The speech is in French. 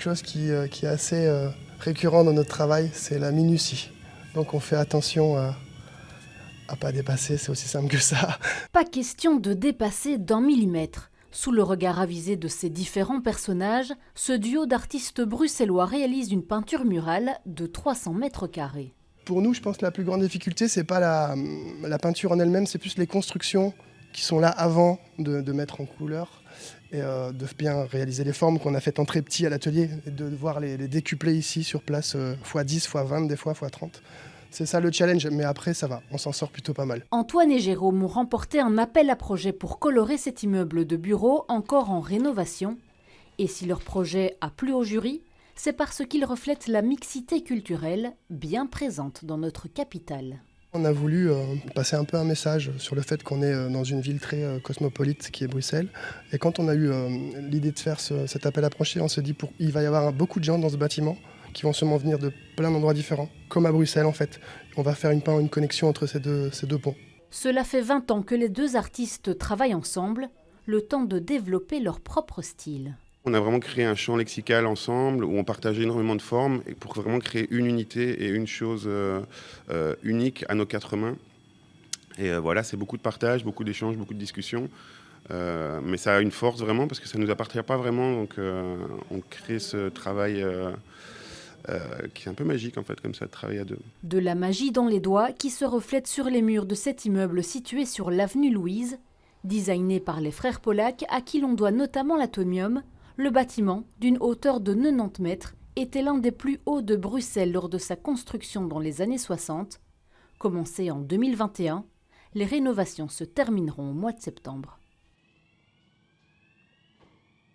quelque chose qui est assez récurrent dans notre travail, c'est la minutie. Donc on fait attention à ne pas dépasser, c'est aussi simple que ça. Pas question de dépasser d'un millimètre. Sous le regard avisé de ces différents personnages, ce duo d'artistes bruxellois réalise une peinture murale de 300 mètres carrés. Pour nous, je pense que la plus grande difficulté, c'est pas la peinture en elle-même, c'est plus les constructions qui sont là avant de mettre en couleur et de bien réaliser les formes qu'on a faites en très petit à l'atelier et de voir les décupler ici sur place x10, x20, des fois x30. C'est ça le challenge, mais après ça va, on s'en sort plutôt pas mal. Antoine et Jérôme ont remporté un appel à projet pour colorer cet immeuble de bureaux encore en rénovation. Et si leur projet a plu au jury, c'est parce qu'il reflète la mixité culturelle bien présente dans notre capitale. On a voulu passer un peu un message sur le fait qu'on est dans une ville très cosmopolite qui est Bruxelles. Et quand on a eu l'idée de faire cet appel à projet, on s'est dit il va y avoir beaucoup de gens dans ce bâtiment qui vont sûrement venir de plein d'endroits différents, comme à Bruxelles en fait. On va faire une connexion entre ces deux ponts. Cela fait 20 ans que les deux artistes travaillent ensemble, le temps de développer leur propre style. On a vraiment créé un champ lexical ensemble où on partageait énormément de formes et pour vraiment créer une unité et une chose unique à nos quatre mains. Et voilà, c'est beaucoup de partage, beaucoup d'échanges, beaucoup de discussions. Mais ça a une force vraiment parce que ça ne nous appartient pas vraiment. Donc on crée ce travail qui est un peu magique en fait, comme ça, de travailler à deux. De la magie dans les doigts qui se reflète sur les murs de cet immeuble situé sur l'avenue Louise. Designé par les frères Pollack, à qui l'on doit notamment l'atomium, le bâtiment, d'une hauteur de 90 mètres, était l'un des plus hauts de Bruxelles lors de sa construction dans les années 60. Commencé en 2021, les rénovations se termineront au mois de septembre.